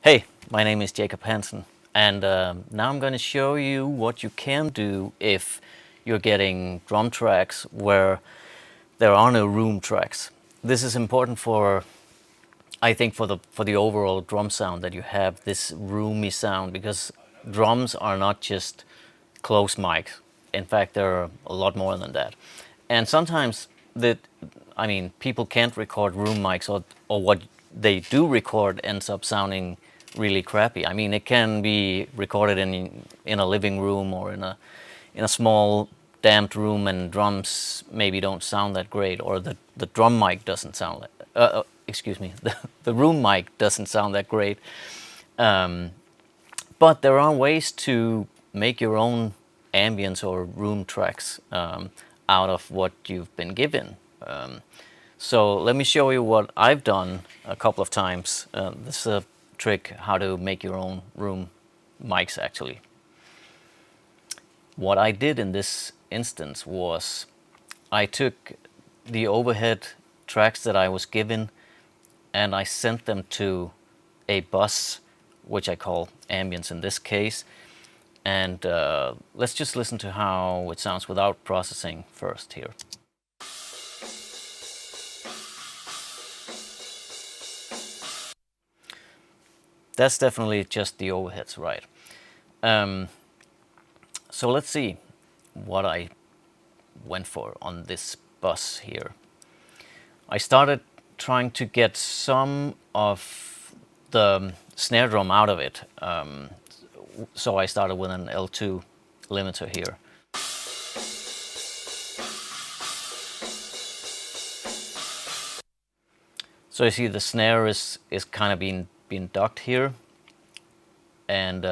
Hey, my name is Jacob Hansen, and now I'm going to show you what you can do if you're getting drum tracks where there are no room tracks. This is important for, I think, for the overall drum sound that you have this roomy sound, because drums are not just close mics. In fact, they're a lot more than that. And sometimes people can't record room mics, or what they do record ends up sounding really crappy. I mean, it can be recorded in a living room or in a small damped room, and drums maybe don't sound that great, or the drum mic doesn't sound like, excuse me, the room mic doesn't sound that great. But there are ways to make your own ambience or room tracks out of what you've been given. So let me show you what I've done a couple of times. This is a trick how to make your own room mics actually. What I did in this instance was I took the overhead tracks that I was given and I sent them to a bus, which I call ambience in this case. And let's just listen to how it sounds without processing first here. That's definitely just the overheads, right? So let's see what I went for on this bus here. I started trying to get some of the snare drum out of it. So I started with an L2 limiter here. So you see the snare is kind of being ducked here. And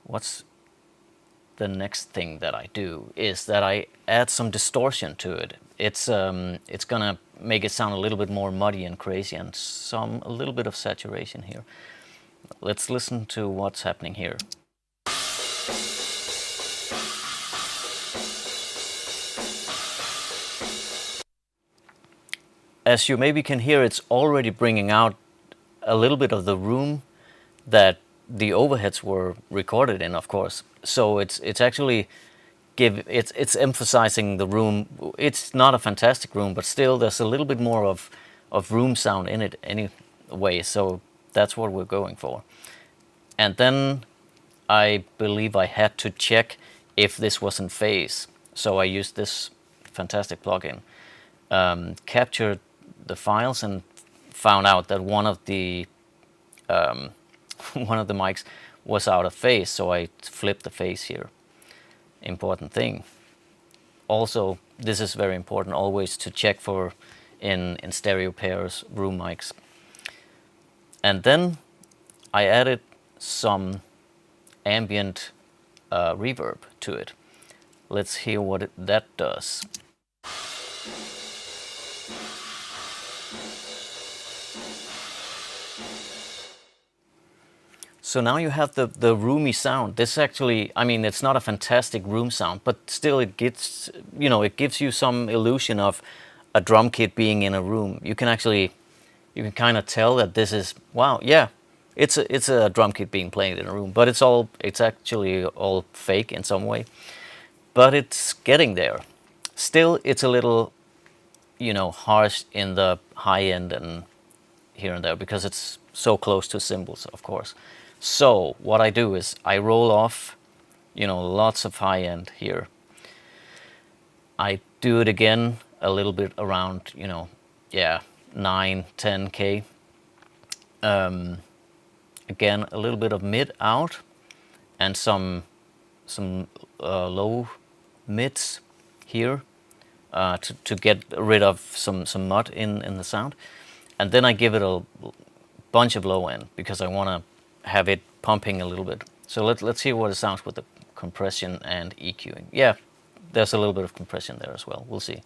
what's the next thing that I do is that I add some distortion to it. It's gonna make it sound a little bit more muddy and crazy, and a little bit of saturation here. Let's listen to what's happening here. As you maybe can hear, it's already bringing out a little bit of the room that the overheads were recorded in, of course. So it's actually it's emphasizing the room. It's not a fantastic room, but still there's a little bit more of room sound in it anyway. So that's what we're going for. And then I believe I had to check if this was in phase. So I used this fantastic plugin, captured the files, and found out that one of the mics was out of phase. So I flipped the phase here. Important thing. Also, this is very important always to check for in stereo pairs room mics. And then I added some ambient reverb to it. Let's hear what that does. So now you have the roomy sound. This actually, I mean, it's not a fantastic room sound, but still it gets, it gives you some illusion of a drum kit being in a room. You can kind of tell that this is, wow, yeah, it's a drum kit being played in a room, but it's actually all fake in some way. But it's getting there. Still, it's a little, harsh in the high end and here and there, because it's so close to cymbals, of course. So what I do is I roll off, lots of high end here. I do it again a little bit around, 9, 10K. Again, a little bit of mid out and some low mids here to get rid of some mud in the sound. And then I give it a bunch of low end because I want to have it pumping a little bit. So let's see what it sounds with the compression and EQing. Yeah, there's a little bit of compression there as well. We'll see.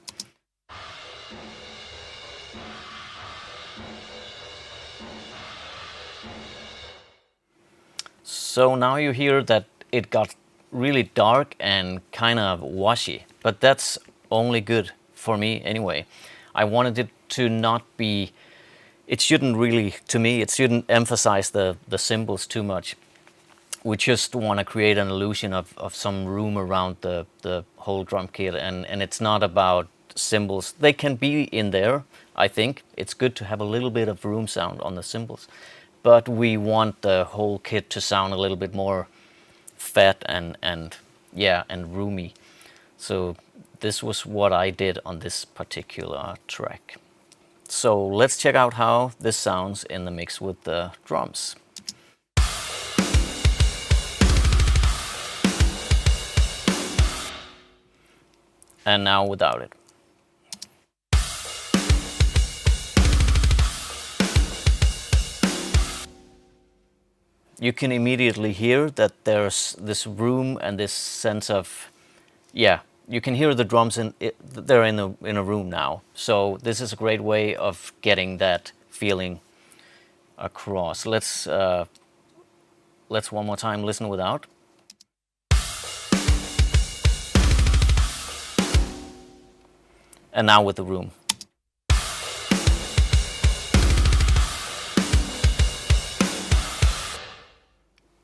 So now you hear that it got really dark and kind of washy, but that's only good for me anyway. I wanted it to not be it shouldn't really, to me, it shouldn't emphasize the cymbals too much. We just want to create an illusion of some room around the whole drum kit, and it's not about cymbals. They can be in there, I think. It's good to have a little bit of room sound on the cymbals, but we want the whole kit to sound a little bit more fat and yeah, and roomy. So this was what I did on this particular track. So let's check out how this sounds in the mix with the drums. And now without it. You can immediately hear that there's this room and this sense of, yeah, you can hear the drums they're in a room now. So this is a great way of getting that feeling across. Let's one more time listen without. And now with the room.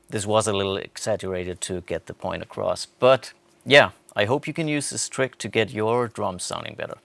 This was a little exaggerated to get the point across, but yeah, I hope you can use this trick to get your drums sounding better.